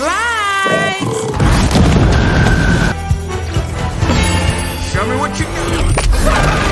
Lights! Show me what you got.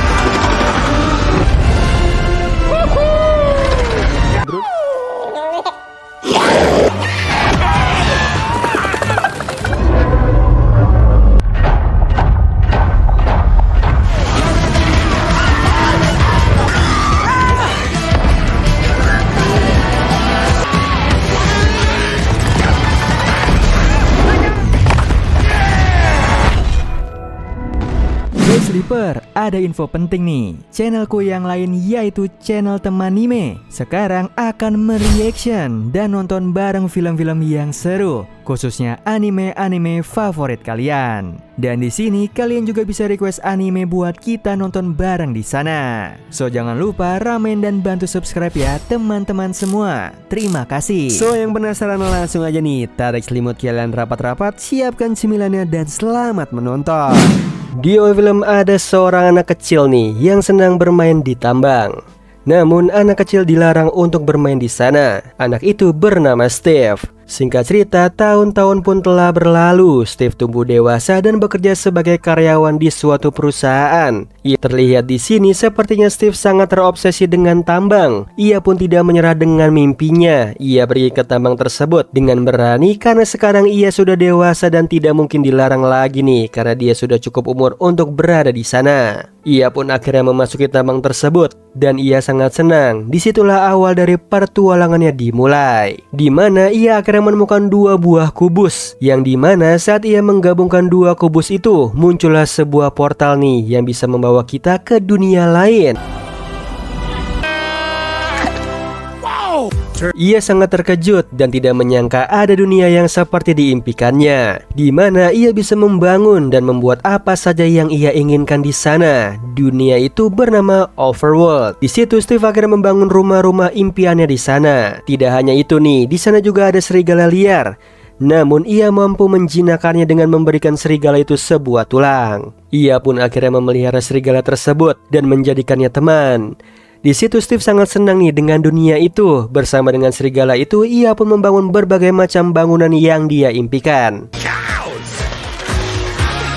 Sleeper, ada info penting nih. Channelku yang lain yaitu channel Temanime sekarang akan mereaction dan nonton bareng film-film yang seru, khususnya anime-anime favorit kalian. Dan di sini kalian juga bisa request anime buat kita nonton bareng di sana. So jangan lupa ramen dan bantu subscribe ya teman-teman semua. Terima kasih. So yang penasaran langsung aja nih, tarik selimut kalian rapat-rapat, siapkan cemilannya dan selamat menonton. Di film ada seorang anak kecil nih yang senang bermain di tambang. Namun anak kecil dilarang untuk bermain di sana. Anak itu bernama Steve. Singkat cerita, tahun-tahun pun telah berlalu. Steve tumbuh dewasa dan bekerja sebagai karyawan di suatu perusahaan. Ia terlihat di sini sepertinya Steve sangat terobsesi dengan tambang. Ia pun tidak menyerah dengan mimpinya. Ia pergi ke tambang tersebut dengan berani karena sekarang ia sudah dewasa dan tidak mungkin dilarang lagi nih karena dia sudah cukup umur untuk berada di sana. Ia pun akhirnya memasuki tambang tersebut dan ia sangat senang. Disitulah awal dari pertualangannya dimulai, di mana ia akhirnya menemukan dua buah kubus, yang dimana saat ia menggabungkan dua kubus itu muncullah sebuah portal nih yang bisa membawa kita ke dunia lain. Ia sangat terkejut dan tidak menyangka ada dunia yang seperti diimpikannya, di mana ia bisa membangun dan membuat apa saja yang ia inginkan di sana. Dunia itu bernama Overworld. Di situ Steve akhirnya membangun rumah-rumah impiannya di sana. Tidak hanya itu nih, di sana juga ada serigala liar. Namun ia mampu menjinakkannya dengan memberikan serigala itu sebuah tulang. Ia pun akhirnya memelihara serigala tersebut dan menjadikannya teman. Di situ Steve sangat senang nih dengan dunia itu. Bersama dengan serigala itu, ia pun membangun berbagai macam bangunan yang dia impikan.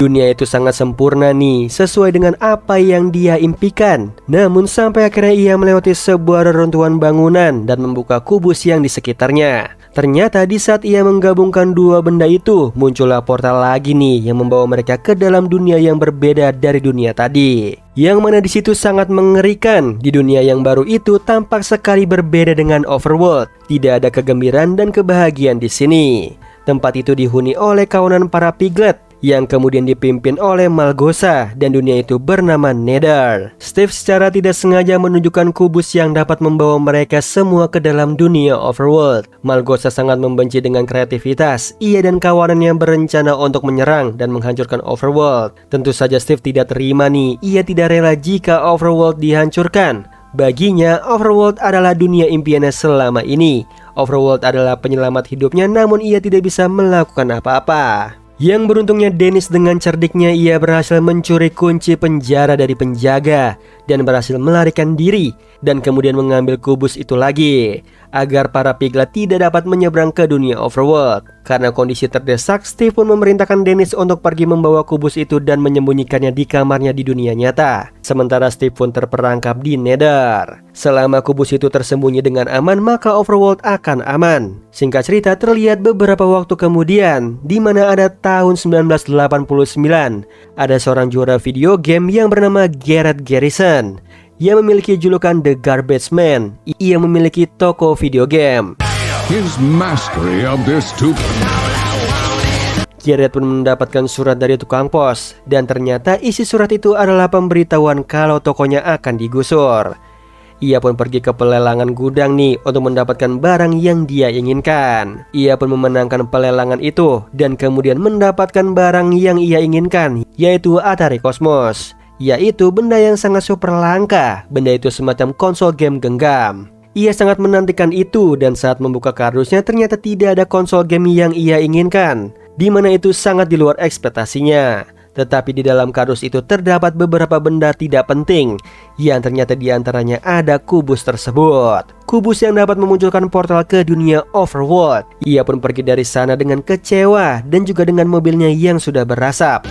Dunia itu sangat sempurna nih, sesuai dengan apa yang dia impikan. Namun sampai akhirnya ia melewati sebuah reruntuhan bangunan dan membuka kubus yang di sekitarnya. Ternyata di saat ia menggabungkan dua benda itu, muncullah portal lagi nih yang membawa mereka ke dalam dunia yang berbeda dari dunia tadi. Yang mana di situ sangat mengerikan. Di dunia yang baru itu tampak sekali berbeda dengan Overworld. Tidak ada kegembiraan dan kebahagiaan di sini. Tempat itu dihuni oleh kawanan para piglet yang kemudian dipimpin oleh Malgosa, dan dunia itu bernama Nether. Steve secara tidak sengaja menunjukkan kubus yang dapat membawa mereka semua ke dalam dunia Overworld. Malgosa sangat membenci dengan kreativitas. Ia dan kawanannya berencana untuk menyerang dan menghancurkan Overworld. Tentu saja Steve tidak terima nih. Ia tidak rela jika Overworld dihancurkan. Baginya, Overworld adalah dunia impiannya selama ini. Overworld adalah penyelamat hidupnya, namun ia tidak bisa melakukan apa-apa. Yang beruntungnya Dennis dengan cerdiknya ia berhasil mencuri kunci penjara dari penjaga dan berhasil melarikan diri dan kemudian mengambil kubus itu lagi agar para piglet tidak dapat menyeberang ke dunia Overworld. Karena kondisi terdesak, Steve pun memerintahkan Dennis untuk pergi membawa kubus itu dan menyembunyikannya di kamarnya di dunia nyata. Sementara Steve pun terperangkap di Nether. Selama kubus itu tersembunyi dengan aman, maka Overworld akan aman. Singkat cerita, terlihat beberapa waktu kemudian, di mana ada tahun 1989, ada seorang juara video game yang bernama Garrett Garrison. Ia memiliki julukan The Garbage Man. Ia memiliki toko video game. His mastery of this Garrett pun mendapatkan surat dari tukang pos, dan ternyata isi surat itu adalah pemberitahuan kalau tokonya akan digusur. Ia pun pergi ke pelelangan gudang nih untuk mendapatkan barang yang dia inginkan. Ia pun memenangkan pelelangan itu dan kemudian mendapatkan barang yang ia inginkan, yaitu Atari Cosmos, yaitu benda yang sangat super langka. Benda itu semacam konsol game genggam. Ia sangat menantikan itu dan saat membuka kardusnya ternyata tidak ada konsol game yang ia inginkan, di mana itu sangat di luar ekspektasinya. Tetapi di dalam kardus itu terdapat beberapa benda tidak penting, yang ternyata diantaranya ada kubus tersebut. Kubus yang dapat memunculkan portal ke dunia Overworld. Ia pun pergi dari sana dengan kecewa dan juga dengan mobilnya yang sudah berasap.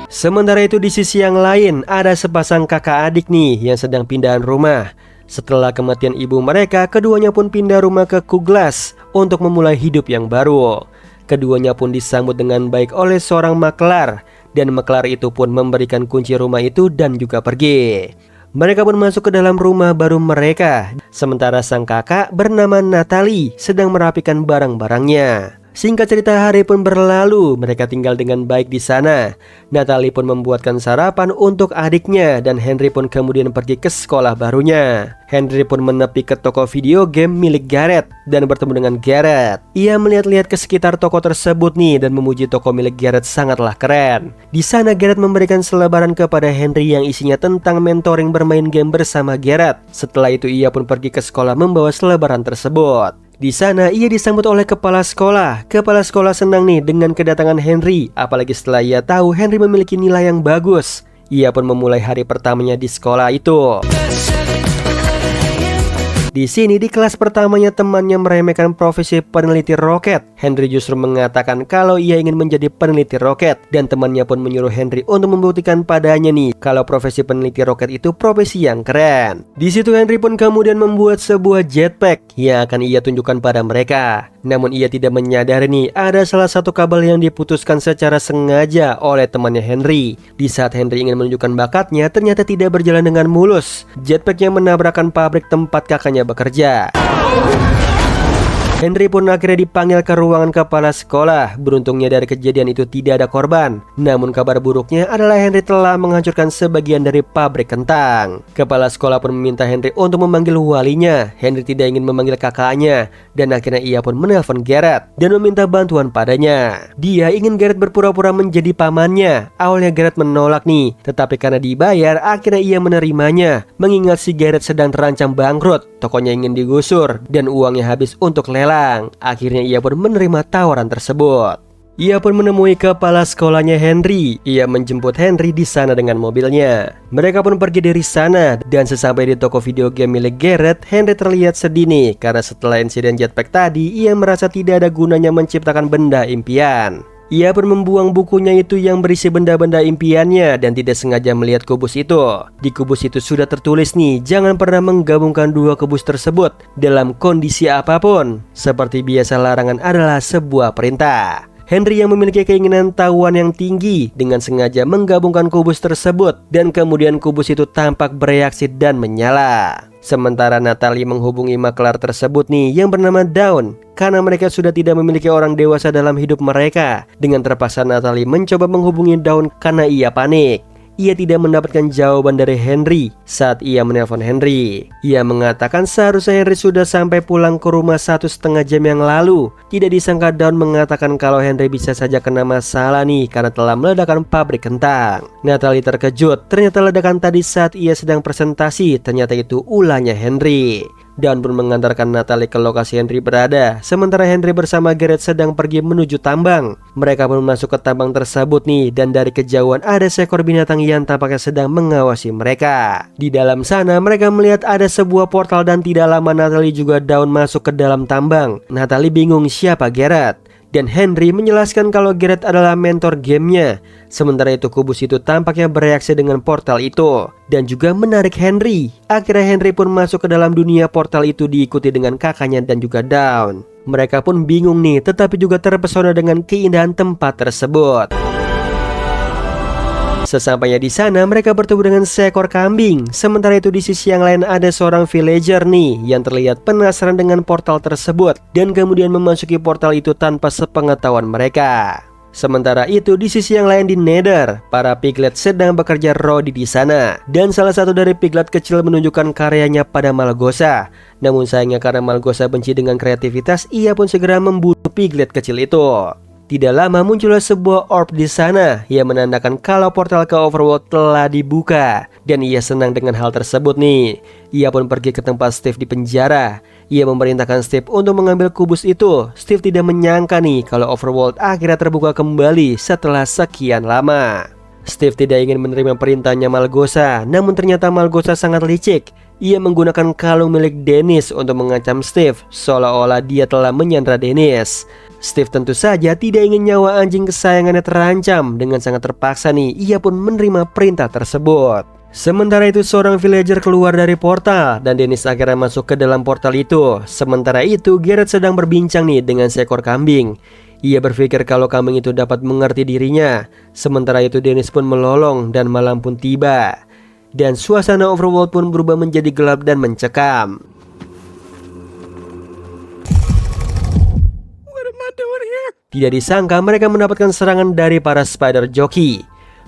Sementara itu di sisi yang lain ada sepasang kakak adik nih yang sedang pindahan rumah. Setelah kematian ibu mereka, keduanya pun pindah rumah ke Kuglas untuk memulai hidup yang baru. Keduanya pun disambut dengan baik oleh seorang maklar, dan maklar itu pun memberikan kunci rumah itu dan juga pergi. Mereka pun masuk ke dalam rumah baru mereka, sementara sang kakak bernama Natalie sedang merapikan barang-barangnya. Singkat cerita, hari pun berlalu, mereka tinggal dengan baik di sana. Natalie pun membuatkan sarapan untuk adiknya dan Henry pun kemudian pergi ke sekolah barunya. Henry pun menepi ke toko video game milik Garrett dan bertemu dengan Garrett. Ia melihat-lihat ke sekitar toko tersebut nih dan memuji toko milik Garrett sangatlah keren. Di sana Garrett memberikan selebaran kepada Henry yang isinya tentang mentoring bermain game bersama Garrett. Setelah itu ia pun pergi ke sekolah membawa selebaran tersebut. Di sana ia disambut oleh kepala sekolah. Kepala sekolah senang nih dengan kedatangan Henry, apalagi setelah ia tahu Henry memiliki nilai yang bagus. Ia pun memulai hari pertamanya di sekolah itu. Di sini di kelas pertamanya temannya meremehkan profesi peneliti roket. Henry justru mengatakan kalau ia ingin menjadi peneliti roket, dan temannya pun menyuruh Henry untuk membuktikan padanya nih kalau profesi peneliti roket itu profesi yang keren. Di situ Henry pun kemudian membuat sebuah jetpack yang akan ia tunjukkan pada mereka. Namun ia tidak menyadari nih ada salah satu kabel yang diputuskan secara sengaja oleh temannya Henry. Di saat Henry ingin menunjukkan bakatnya, ternyata tidak berjalan dengan mulus. Jetpacknya menabrakkan pabrik tempat kakaknya bekerja. Henry pun akhirnya dipanggil ke ruangan kepala sekolah. Beruntungnya dari kejadian itu tidak ada korban. Namun kabar buruknya adalah Henry telah menghancurkan sebagian dari pabrik kentang. Kepala sekolah pun meminta Henry untuk memanggil walinya. Henry tidak ingin memanggil kakaknya, dan akhirnya ia pun menelpon Garrett dan meminta bantuan padanya. Dia ingin Garrett berpura-pura menjadi pamannya. Awalnya Garrett menolak nih, tetapi karena dibayar akhirnya ia menerimanya. Mengingat si Garrett sedang terancam bangkrut, tokonya ingin digusur dan uangnya habis untuk lelang. Akhirnya ia pun menerima tawaran tersebut. Ia pun menemui kepala sekolahnya Henry. Ia menjemput Henry di sana dengan mobilnya. Mereka pun pergi dari sana, dan sesampai di toko video game milik Garrett, Henry terlihat sedih nih karena setelah insiden jetpack tadi, ia merasa tidak ada gunanya menciptakan benda impian. Ia pun membuang bukunya itu yang berisi benda-benda impiannya dan tidak sengaja melihat kubus itu. Di kubus itu sudah tertulis nih, jangan pernah menggabungkan dua kubus tersebut dalam kondisi apapun. Seperti biasa, larangan adalah sebuah perintah. Henry yang memiliki keinginan tahuan yang tinggi dengan sengaja menggabungkan kubus tersebut, dan kemudian kubus itu tampak bereaksi dan menyala. Sementara Natalie menghubungi maklar tersebut nih yang bernama Dawn, karena mereka sudah tidak memiliki orang dewasa dalam hidup mereka. Dengan terpaksa Natalie mencoba menghubungi Dawn karena ia panik. Ia tidak mendapatkan jawaban dari Henry saat ia menelpon Henry. Ia mengatakan seharusnya Henry sudah sampai pulang ke rumah 1,5 jam yang lalu. Tidak disangka Dawn mengatakan kalau Henry bisa saja kena masalah nih karena telah meledakkan pabrik kentang. Natalie terkejut, ternyata ledakan tadi saat ia sedang presentasi, ternyata itu ulahnya Henry. Dawn pun mengantarkan Natalie ke lokasi Henry berada, sementara Henry bersama Garrett sedang pergi menuju tambang. Mereka pun masuk ke tambang tersebut nih, dan dari kejauhan ada seekor binatang yang tampaknya sedang mengawasi mereka. Di dalam sana mereka melihat ada sebuah portal, dan tidak lama Natalie juga Dawn masuk ke dalam tambang. Natalie bingung siapa Garrett, dan Henry menjelaskan kalau Garrett adalah mentor gamenya. Sementara itu kubus itu tampaknya bereaksi dengan portal itu dan juga menarik Henry. Akhirnya Henry pun masuk ke dalam dunia portal itu diikuti dengan kakaknya dan juga Dawn. Mereka pun bingung nih, tetapi juga terpesona dengan keindahan tempat tersebut. Sesampainya di sana mereka bertemu dengan seekor kambing. Sementara itu di sisi yang lain ada seorang villager nih yang terlihat penasaran dengan portal tersebut dan kemudian memasuki portal itu tanpa sepengetahuan mereka. Sementara itu di sisi yang lain di Nether, para piglet sedang bekerja rodi di sana, dan salah satu dari piglet kecil menunjukkan karyanya pada Malgosa. Namun sayangnya karena Malgosa benci dengan kreativitas, ia pun segera membunuh piglet kecil itu. Tidak lama muncullah sebuah orb di sana yang menandakan kalau portal ke Overworld telah dibuka, dan ia senang dengan hal tersebut nih. Ia pun pergi ke tempat Steve di penjara. Ia memerintahkan Steve untuk mengambil kubus itu. Steve tidak menyangka nih kalau Overworld akhirnya terbuka kembali setelah sekian lama. Steve tidak ingin menerima perintahnya Malgosa, namun ternyata Malgosa sangat licik. Ia menggunakan kalung milik Dennis untuk mengancam Steve, seolah-olah dia telah menyandra Dennis. Steve tentu saja tidak ingin nyawa anjing kesayangannya terancam. Dengan sangat terpaksa nih, ia pun menerima perintah tersebut. Sementara itu seorang villager keluar dari portal dan Dennis akhirnya masuk ke dalam portal itu. Sementara itu Garrett sedang berbincang nih dengan seekor kambing. Ia berpikir kalau kambing itu dapat mengerti dirinya. Sementara itu Dennis pun melolong dan malam pun tiba. Dan suasana Overworld pun berubah menjadi gelap dan mencekam. Tidak disangka mereka mendapatkan serangan dari para spider joki.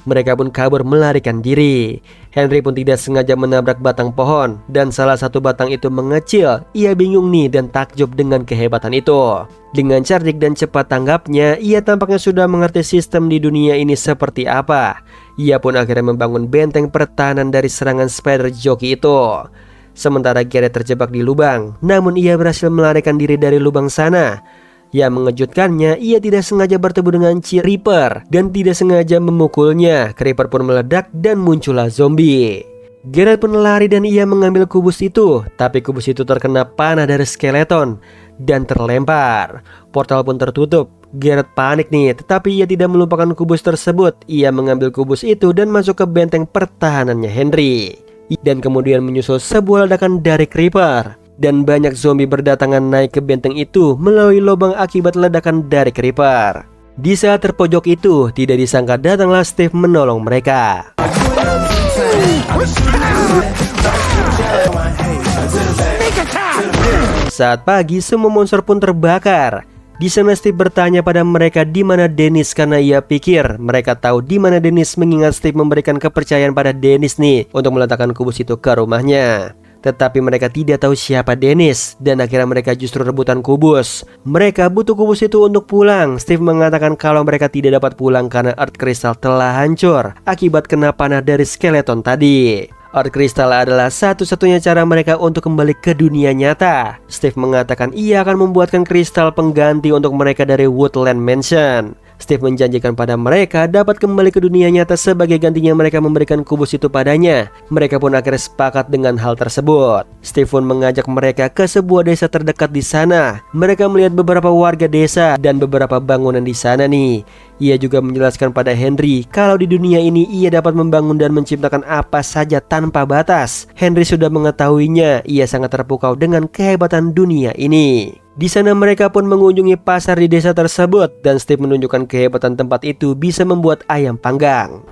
Mereka pun kabur melarikan diri. Henry pun tidak sengaja menabrak batang pohon dan salah satu batang itu mengecil. Ia bingung nih dan takjub dengan kehebatan itu. Dengan cerdik dan cepat tanggapnya, ia tampaknya sudah mengerti sistem di dunia ini seperti apa. Ia pun akhirnya membangun benteng pertahanan dari serangan spider joki itu. Sementara Garrett terjebak di lubang, namun ia berhasil melarikan diri dari lubang sana. Yang mengejutkannya, ia tidak sengaja bertemu dengan Creeper dan tidak sengaja memukulnya. Creeper pun meledak dan muncullah zombie. Garrett pun lari dan ia mengambil kubus itu, tapi kubus itu terkena panah dari skeleton dan terlempar. Portal pun tertutup. Garrett panik nih, tetapi ia tidak melupakan kubus tersebut. Ia mengambil kubus itu dan masuk ke benteng pertahanannya Henry. Dan kemudian menyusul sebuah ledakan dari Creeper. Dan banyak zombie berdatangan naik ke benteng itu melalui lubang akibat ledakan dari Creeper. Di saat terpojok itu, tidak disangka datanglah Steve menolong mereka. Saat pagi, semua monster pun terbakar. Di sana Steve bertanya pada mereka di mana Dennis karena ia pikir mereka tahu di mana Dennis, mengingat Steve memberikan kepercayaan pada Dennis nih untuk meletakkan kubus itu ke rumahnya. Tetapi mereka tidak tahu siapa Dennis dan akhirnya mereka justru rebutan kubus. Mereka butuh kubus itu untuk pulang. Steve mengatakan kalau mereka tidak dapat pulang karena Earth Crystal telah hancur akibat kena panah dari skeleton tadi. Earth Crystal adalah satu-satunya cara mereka untuk kembali ke dunia nyata. Steve mengatakan ia akan membuatkan kristal pengganti untuk mereka dari Woodland Mansion. Steve menjanjikan pada mereka dapat kembali ke dunia nyata sebagai gantinya mereka memberikan kubus itu padanya. Mereka pun akhirnya sepakat dengan hal tersebut. Steve pun mengajak mereka ke sebuah desa terdekat di sana. Mereka melihat beberapa warga desa dan beberapa bangunan di sana nih. Ia juga menjelaskan pada Henry kalau di dunia ini ia dapat membangun dan menciptakan apa saja tanpa batas. Henry sudah mengetahuinya. Ia sangat terpukau dengan kehebatan dunia ini. Di sana mereka pun mengunjungi pasar di desa tersebut dan Steve menunjukkan kehebatan tempat itu bisa membuat ayam panggang.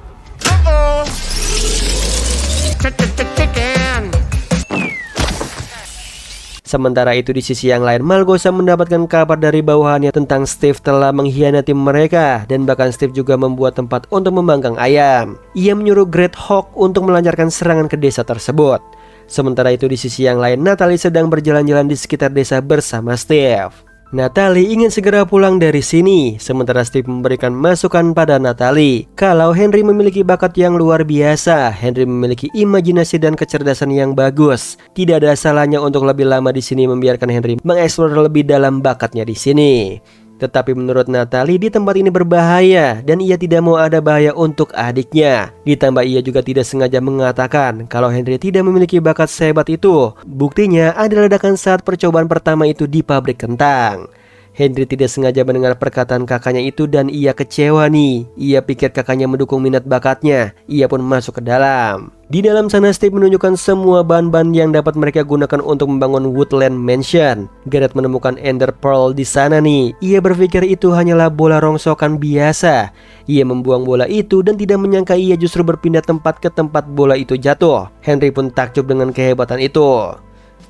Sementara itu di sisi yang lain, Malgosa mendapatkan kabar dari bawahannya tentang Steve telah mengkhianati mereka dan bahkan Steve juga membuat tempat untuk membanggang ayam. Ia menyuruh Great Hawk untuk melancarkan serangan ke desa tersebut. Sementara itu di sisi yang lain, Natalie sedang berjalan-jalan di sekitar desa bersama Steve. Natalie ingin segera pulang dari sini, sementara Steve memberikan masukan pada Natalie kalau Henry memiliki bakat yang luar biasa. Henry memiliki imajinasi dan kecerdasan yang bagus. Tidak ada salahnya untuk lebih lama di sini membiarkan Henry mengeksplor lebih dalam bakatnya di sini. Tetapi menurut Natalie di tempat ini berbahaya dan ia tidak mau ada bahaya untuk adiknya. Ditambah ia juga tidak sengaja mengatakan kalau Henry tidak memiliki bakat sehebat itu. Buktinya ada ledakan saat percobaan pertama itu di pabrik kentang. Henry tidak sengaja mendengar perkataan kakaknya itu dan ia kecewa nih. Ia pikir kakaknya mendukung minat bakatnya. Ia pun masuk ke dalam. Di dalam sana Steve menunjukkan semua bahan-bahan yang dapat mereka gunakan untuk membangun Woodland Mansion. Garrett menemukan Ender Pearl di sana nih. Ia berpikir itu hanyalah bola rongsokan biasa. Ia membuang bola itu dan tidak menyangka ia justru berpindah tempat ke tempat bola itu jatuh. Henry pun takjub dengan kehebatan itu.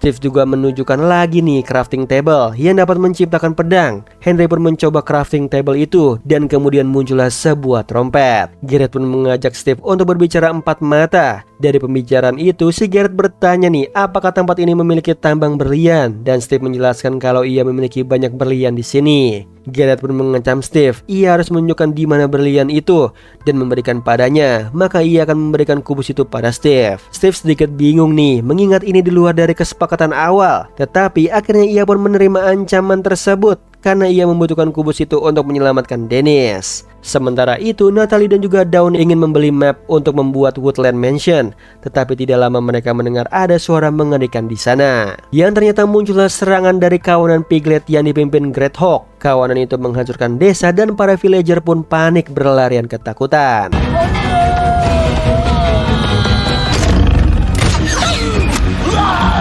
Steve juga menunjukkan lagi nih crafting table yang dapat menciptakan pedang. Henry pun mencoba crafting table itu dan kemudian muncullah sebuah trompet. Garrett pun mengajak Steve untuk berbicara empat mata. Dari pembicaraan itu si Garrett bertanya nih apakah tempat ini memiliki tambang berlian dan Steve menjelaskan kalau ia memiliki banyak berlian di sini. Garrett pun mengancam Steve, ia harus menunjukkan di mana berlian itu dan memberikan padanya, maka ia akan memberikan kubus itu pada Steve. Steve sedikit bingung nih, mengingat ini di luar dari kesepakatan awal. Tetapi akhirnya ia pun menerima ancaman tersebut karena ia membutuhkan kubus itu untuk menyelamatkan Dennis. Sementara itu, Natalie dan juga Dawn ingin membeli map untuk membuat Woodland Mansion, tetapi tidak lama mereka mendengar ada suara mengerikan di sana. Yang ternyata muncullah serangan dari kawanan Piglet yang dipimpin Great Hawk. Kawanan itu menghancurkan desa dan para villager pun panik berlarian ketakutan.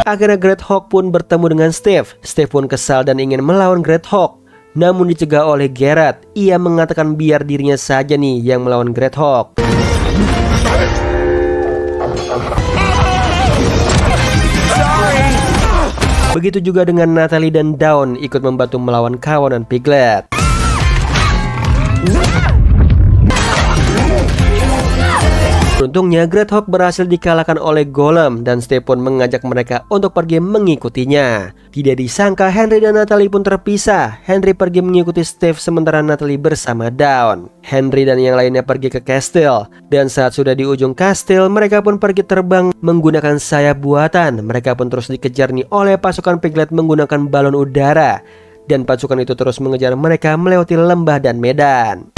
Akhirnya Great Hawk pun bertemu dengan Steve. Steve pun kesal dan ingin melawan Great Hawk, namun dicegah oleh Garrett. Ia mengatakan biar dirinya saja nih yang melawan Great Hawk. Begitu juga dengan Natalie dan Dawn ikut membantu melawan kawanan Piglet. Beruntungnya Great Hawk berhasil dikalahkan oleh Golem dan Steve pun mengajak mereka untuk pergi mengikutinya. Tidak disangka Henry dan Natalie pun terpisah. Henry pergi mengikuti Steve sementara Natalie bersama Dawn. Henry dan yang lainnya pergi ke kastil, dan saat sudah di ujung kastil mereka pun pergi terbang menggunakan sayap buatan. Mereka pun terus dikejar nih oleh pasukan Piglet menggunakan balon udara, dan pasukan itu terus mengejar mereka melewati lembah dan medan.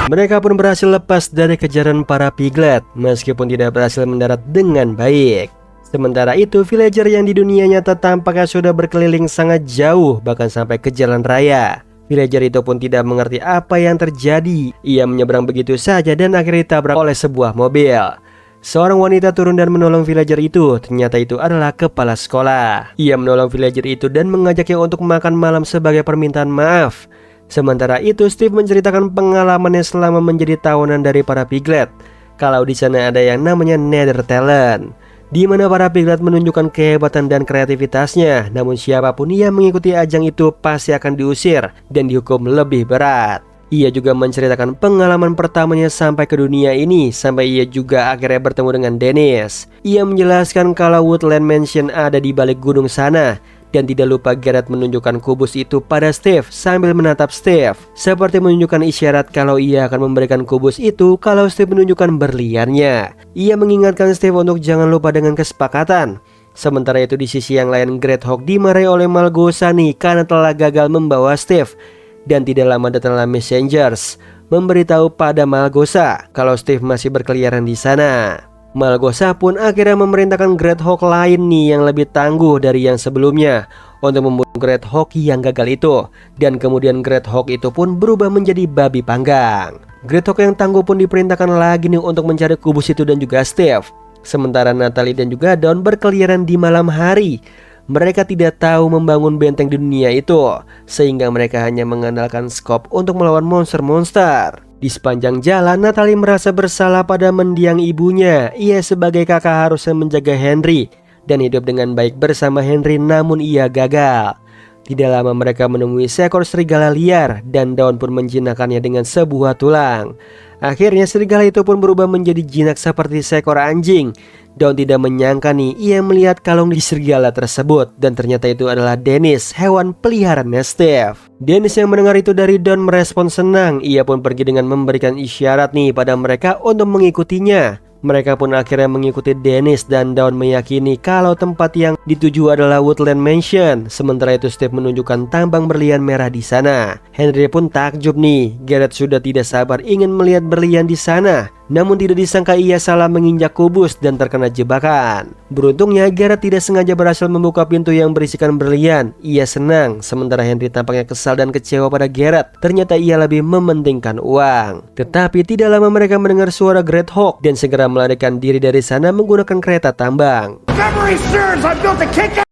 Mereka pun berhasil lepas dari kejaran para Piglet, meskipun tidak berhasil mendarat dengan baik. Sementara itu, villager yang di dunia nyata tampaknya sudah berkeliling sangat jauh, bahkan sampai ke jalan raya. Villager itu pun tidak mengerti apa yang terjadi. Ia menyeberang begitu saja dan akhirnya ditabrak oleh sebuah mobil. Seorang wanita turun dan menolong villager itu. Ternyata itu adalah kepala sekolah. Ia menolong villager itu dan mengajaknya untuk makan malam sebagai permintaan maaf. Sementara itu, Steve menceritakan pengalamannya selama menjadi tawanan dari para Piglet. Kalau di sana ada yang namanya Nether Talent, di mana para Piglet menunjukkan kehebatan dan kreativitasnya. Namun siapapun yang mengikuti ajang itu pasti akan diusir dan dihukum lebih berat. Ia juga menceritakan pengalaman pertamanya sampai ke dunia ini, sampai ia juga akhirnya bertemu dengan Dennis. Ia menjelaskan kalau Woodland Mansion ada di balik gunung sana. Dan tidak lupa Garrett menunjukkan kubus itu pada Steve sambil menatap Steve, seperti menunjukkan isyarat kalau ia akan memberikan kubus itu kalau Steve menunjukkan berliannya. Ia mengingatkan Steve untuk jangan lupa dengan kesepakatan. Sementara itu di sisi yang lain, Great Hawk dimarahi oleh Malgosa nih karena telah gagal membawa Steve. Dan tidak lama datanglah Messengers memberitahu pada Malgosa kalau Steve masih berkeliaran di sana. Malgosa pun akhirnya memerintahkan Great Hawk lain nih yang lebih tangguh dari yang sebelumnya untuk membunuh Great Hawk yang gagal itu. Dan kemudian Great Hawk itu pun berubah menjadi babi panggang. Great Hawk yang tangguh pun diperintahkan lagi nih untuk mencari kubus itu dan juga Steve. Sementara Natalie dan juga Dawn berkeliaran di malam hari. Mereka tidak tahu membangun benteng di dunia itu, sehingga mereka hanya mengandalkan skop untuk melawan monster-monster. Di sepanjang jalan, Natalie merasa bersalah pada mendiang ibunya. Ia sebagai kakak harusnya menjaga Henry dan hidup dengan baik bersama Henry, namun ia gagal. Tidak lama mereka menemui seekor serigala liar dan Dawn pun menjinakkannya dengan sebuah tulang. Akhirnya serigala itu pun berubah menjadi jinak seperti seekor anjing. Dawn tidak menyangka nih, ia melihat kalung di serigala tersebut dan ternyata itu adalah Dennis, hewan peliharaannya Steve. Dennis yang mendengar itu dari Dawn merespon senang. Ia pun pergi dengan memberikan isyarat nih pada mereka untuk mengikutinya. Mereka pun akhirnya mengikuti Dennis dan Dawn meyakini kalau tempat yang dituju adalah Woodland Mansion. Sementara itu Steve menunjukkan tambang berlian merah di sana. Henry pun takjub nih, Garrett sudah tidak sabar ingin melihat berlian di sana. Namun tidak disangka ia salah menginjak kubus dan terkena jebakan. Beruntungnya Garrett tidak sengaja berhasil membuka pintu yang berisikan berlian. Ia senang, sementara Henry tampaknya kesal dan kecewa pada Garrett. Ternyata ia lebih mementingkan uang. Tetapi tidak lama mereka mendengar suara Great Hawk dan segera melarikan diri dari sana menggunakan kereta tambang.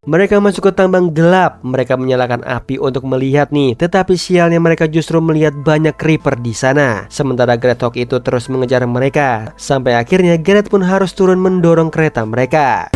Mereka masuk ke tambang gelap. Mereka menyalakan api untuk melihat nih, tetapi sialnya mereka justru melihat banyak creeper di sana. Sementara Great Hawk itu terus mengejar mereka, sampai akhirnya Garrett pun harus turun mendorong kereta mereka.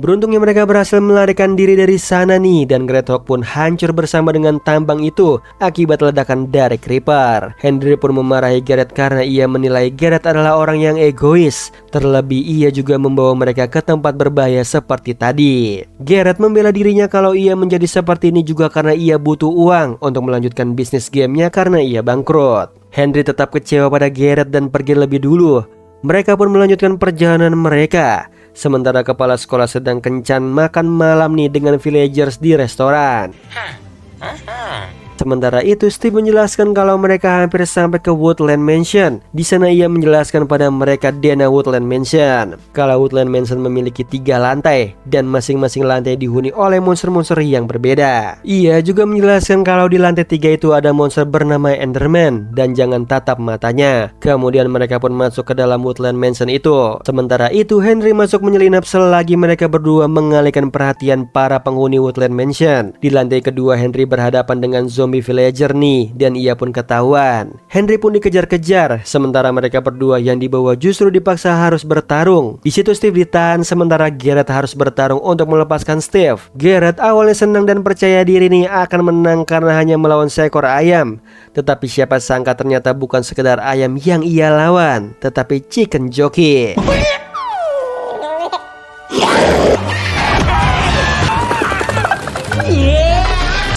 Beruntungnya mereka berhasil melarikan diri dari sana nih, dan Greathawk pun hancur bersama dengan tambang itu akibat ledakan dari Creeper. Henry pun memarahi Garrett karena ia menilai Garrett adalah orang yang egois. Terlebih ia juga membawa mereka ke tempat berbahaya seperti tadi. Garrett membela dirinya kalau ia menjadi seperti ini juga karena ia butuh uang untuk melanjutkan bisnis gamenya karena ia bangkrut. Henry tetap kecewa pada Garrett dan pergi lebih dulu. Mereka pun melanjutkan perjalanan mereka. Sementara kepala sekolah sedang kencan makan malam nih dengan villagers di restoran. Sementara itu Steve menjelaskan kalau mereka hampir sampai ke Woodland Mansion. Di sana ia menjelaskan pada mereka Dana Woodland Mansion. Kalau Woodland Mansion memiliki 3 lantai dan masing-masing lantai dihuni oleh monster-monster yang berbeda. Ia juga menjelaskan kalau di lantai 3 itu ada monster bernama Enderman dan jangan tatap matanya. Kemudian mereka pun masuk ke dalam Woodland Mansion itu. Sementara itu Henry masuk menyelinap selagi mereka berdua mengalihkan perhatian para penghuni Woodland Mansion. Di lantai kedua Henry berhadapan dengan zombie villager nih dan ia pun ketahuan. Henry pun dikejar-kejar sementara mereka berdua yang dibawa justru dipaksa harus bertarung. Di situ Steve ditahan sementara Garrett harus bertarung untuk melepaskan Steve. Garrett awalnya senang dan percaya diri nih akan menang karena hanya melawan seekor ayam. Tetapi siapa sangka ternyata bukan sekedar ayam yang ia lawan, tetapi chicken jockey.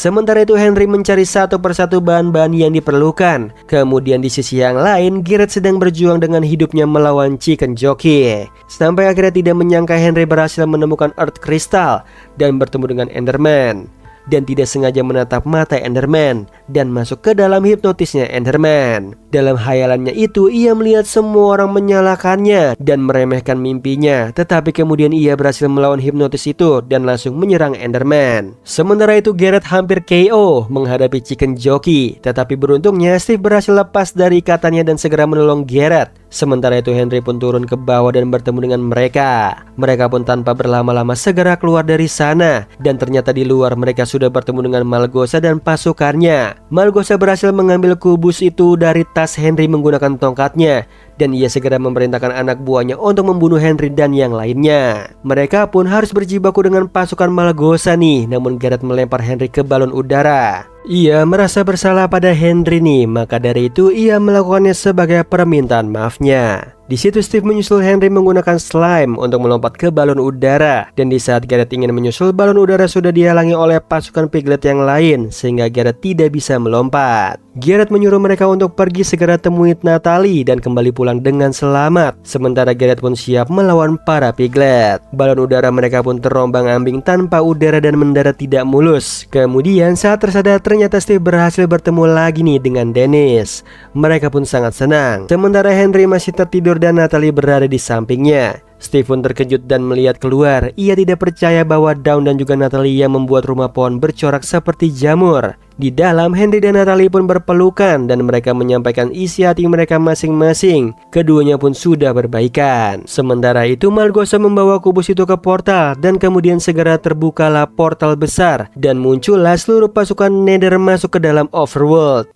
Sementara itu Henry mencari satu persatu bahan-bahan yang diperlukan. Kemudian di sisi yang lain Garrett sedang berjuang dengan hidupnya melawan chicken jockey. Sampai akhirnya tidak menyangka Henry berhasil menemukan Earth Crystal dan bertemu dengan Enderman. Dan tidak sengaja menatap mata Enderman dan masuk ke dalam hipnotisnya Enderman. Dalam hayalannya itu ia melihat semua orang menyalahkannya dan meremehkan mimpinya. Tetapi kemudian ia berhasil melawan hipnotis itu dan langsung menyerang Enderman. Sementara itu Garrett hampir KO menghadapi chicken jockey. Tetapi beruntungnya Steve berhasil lepas dari ikatannya dan segera menolong Garrett. Sementara itu Henry pun turun ke bawah dan bertemu dengan mereka. Mereka pun tanpa berlama-lama segera keluar dari sana. Dan ternyata di luar mereka sudah bertemu dengan Malgosa dan pasukannya. Malgosa berhasil mengambil kubus itu dari tas Henry menggunakan tongkatnya. Dan ia segera memerintahkan anak buahnya untuk membunuh Henry dan yang lainnya. Mereka pun harus berjibaku dengan pasukan Malgosa nih. Namun Garrett melempar Henry ke balon udara. Ia merasa bersalah pada Henry nih, maka dari itu ia melakukannya sebagai permintaan maafnya. Di situ Steve menyusul Henry menggunakan slime untuk melompat ke balon udara. Dan di saat Garrett ingin menyusul, balon udara sudah dihalangi oleh pasukan piglet yang lain sehingga Garrett tidak bisa melompat. Garrett menyuruh mereka untuk pergi segera temui Natalie dan kembali pulang dengan selamat. Sementara Garrett pun siap melawan para piglet. Balon udara mereka pun terombang-ambing tanpa udara dan mendarat tidak mulus. Kemudian saat tersadar ternyata Steve berhasil bertemu lagi nih dengan Dennis. Mereka pun sangat senang. Sementara Henry masih tertidur dan Natalie berada di sampingnya. Steve pun terkejut dan melihat keluar. Ia tidak percaya bahwa Dawn dan juga Natalie yang membuat rumah pohon bercorak seperti jamur. Di dalam Henry dan Natalie pun berpelukan dan mereka menyampaikan isi hati mereka masing-masing. Keduanya pun sudah berbaikan. Sementara itu Malgosa membawa kubus itu ke portal dan kemudian segera terbukalah portal besar dan muncullah seluruh pasukan Nether masuk ke dalam Overworld.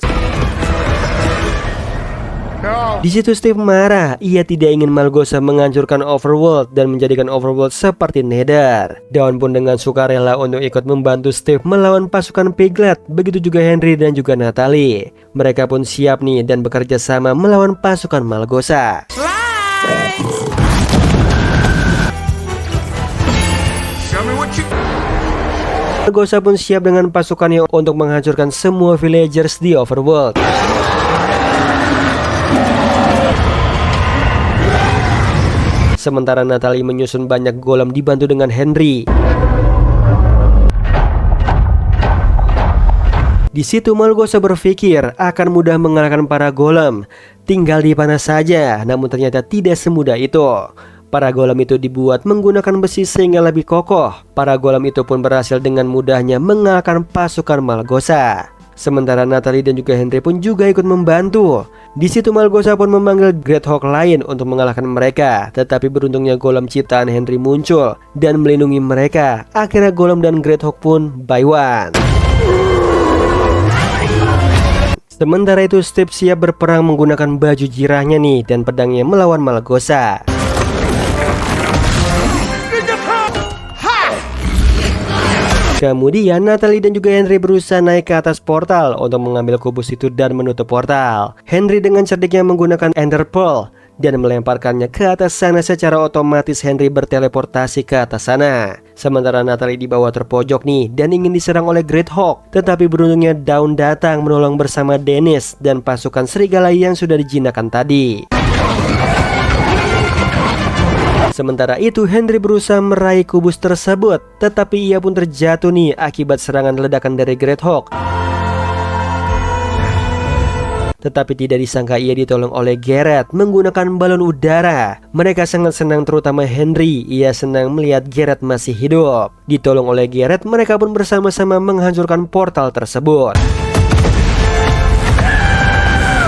Di situ Steve marah. Ia tidak ingin Malgosa menghancurkan Overworld dan menjadikan Overworld seperti Nether. Dawn pun dengan sukarela untuk ikut membantu Steve melawan pasukan piglet. Begitu juga Henry dan juga Natalie. Mereka pun siap nih dan bekerja sama melawan pasukan Malgosa. Malgosa pun siap dengan pasukannya untuk menghancurkan semua villagers di Overworld. Sementara Natalie menyusun banyak golem dibantu dengan Henry. Di situ Malgosa berpikir akan mudah mengalahkan para golem. Tinggal dipanah saja, namun ternyata tidak semudah itu. Para golem itu dibuat menggunakan besi sehingga lebih kokoh. Para golem itu pun berhasil dengan mudahnya mengalahkan pasukan Malgosa. Sementara Natalie dan juga Henry pun juga ikut membantu. Di situ Malgosa pun memanggil Greathawk lain untuk mengalahkan mereka. Tetapi beruntungnya golem ciptaan Henry muncul dan melindungi mereka. Akhirnya golem dan Greathawk pun by one. Sementara itu Steve siap berperang menggunakan baju jirahnya nih dan pedangnya melawan Malgosa. Kemudian Natalie dan juga Henry berusaha naik ke atas portal untuk mengambil kubus itu dan menutup portal. Henry dengan cerdiknya menggunakan Ender Pearl dan melemparkannya ke atas sana. Secara otomatis Henry berteleportasi ke atas sana. Sementara Natalie di bawah terpojok nih dan ingin diserang oleh Great Hawk. Tetapi beruntungnya Dawn datang menolong bersama Dennis dan pasukan serigala yang sudah dijinakkan tadi. Sementara itu Henry berusaha meraih kubus tersebut, tetapi ia pun terjatuh nih akibat serangan ledakan dari Great Hawk. Tetapi tidak disangka ia ditolong oleh Garrett menggunakan balon udara. Mereka sangat senang, terutama Henry. Ia senang melihat Garrett masih hidup. Ditolong oleh Garrett, mereka pun bersama-sama menghancurkan portal tersebut.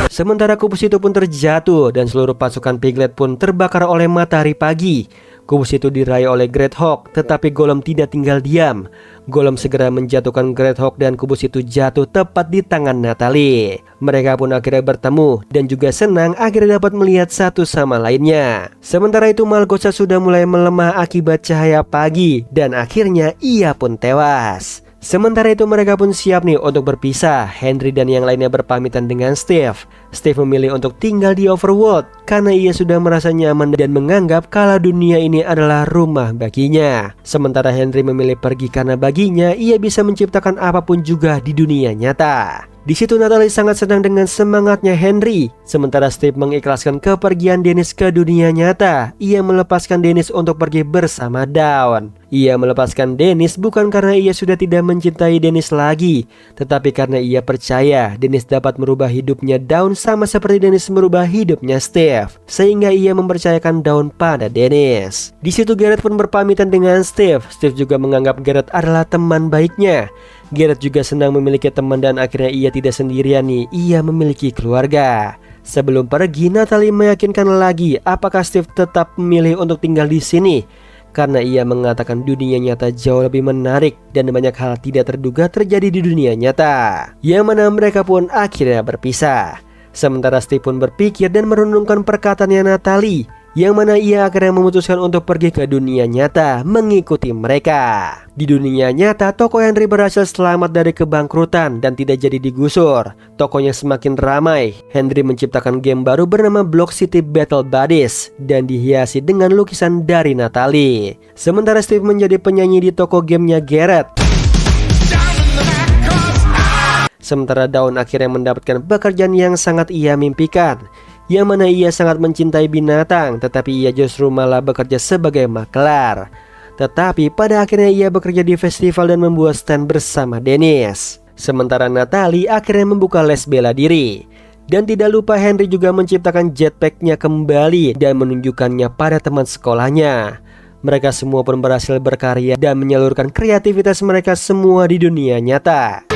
Sementara kubus itu pun terjatuh dan seluruh pasukan Piglet pun terbakar oleh matahari pagi. Kubus itu diraih oleh Great Hawk, tetapi Golem tidak tinggal diam. Golem segera menjatuhkan Great Hawk dan kubus itu jatuh tepat di tangan Natalie. Mereka pun akhirnya bertemu dan juga senang akhirnya dapat melihat satu sama lainnya. Sementara itu Malgosa sudah mulai melemah akibat cahaya pagi dan akhirnya ia pun tewas. Sementara itu mereka pun siap nih untuk berpisah. Henry dan yang lainnya berpamitan dengan Steve. Steve memilih untuk tinggal di Overworld karena ia sudah merasa nyaman dan menganggap kalau dunia ini adalah rumah baginya. Sementara Henry memilih pergi karena baginya ia bisa menciptakan apapun juga di dunia nyata. Di situ Natalie sangat senang dengan semangatnya Henry. Sementara Steve mengikhlaskan kepergian Dennis ke dunia nyata. Ia melepaskan Dennis untuk pergi bersama Dawn. Ia melepaskan Dennis bukan karena ia sudah tidak mencintai Dennis lagi, tetapi karena ia percaya Dennis dapat merubah hidupnya Dawn sama seperti Dennis merubah hidupnya Steve. Sehingga ia mempercayakan Dawn pada Dennis. Di situ Garrett pun berpamitan dengan Steve. Steve juga menganggap Garrett adalah teman baiknya. Garrett juga senang memiliki teman dan akhirnya ia tidak sendirian nih, ia memiliki keluarga. Sebelum pergi, Natalie meyakinkan lagi apakah Steve tetap memilih untuk tinggal di sini. Karena ia mengatakan dunia nyata jauh lebih menarik dan banyak hal tidak terduga terjadi di dunia nyata. Yang mana mereka pun akhirnya berpisah. Sementara Steve pun berpikir dan merenungkan perkataannya Natalie, yang mana ia akhirnya memutuskan untuk pergi ke dunia nyata mengikuti mereka. Di dunia nyata, toko Henry berhasil selamat dari kebangkrutan dan tidak jadi digusur. Tokonya semakin ramai. Henry menciptakan game baru bernama Block City Battle Buddies dan dihiasi dengan lukisan dari Natalie. Sementara Steve menjadi penyanyi di toko gamenya Garrett. Sementara Dawn akhirnya mendapatkan pekerjaan yang sangat ia mimpikan, yang mana ia sangat mencintai binatang, tetapi ia justru malah bekerja sebagai maklar. Tetapi pada akhirnya ia bekerja di festival dan membuat stand bersama Dennis. Sementara Natalie akhirnya membuka les bela diri. Dan tidak lupa Henry juga menciptakan jetpacknya kembali dan menunjukkannya pada teman sekolahnya. Mereka semua pun berhasil berkarya dan menyalurkan kreativitas mereka semua di dunia nyata.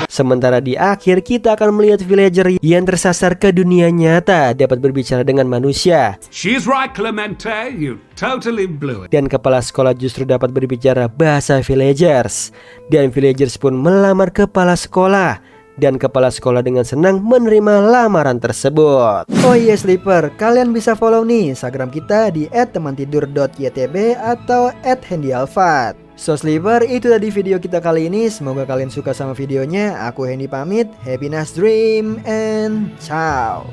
Sementara di akhir kita akan melihat villager yang tersasar ke dunia nyata dapat berbicara dengan manusia. She's right, Clemente. You totally blew it. Dan kepala sekolah justru dapat berbicara bahasa villagers. Dan villagers pun melamar kepala sekolah. Dan kepala sekolah dengan senang menerima lamaran tersebut. Oh iya Sleeper, kalian bisa follow nih Instagram kita di @temantidur.ytb atau @handyalfat. So Sleeper, itu tadi video kita kali ini. Semoga kalian suka sama videonya. Aku Hendy pamit. Happy nice dream and ciao.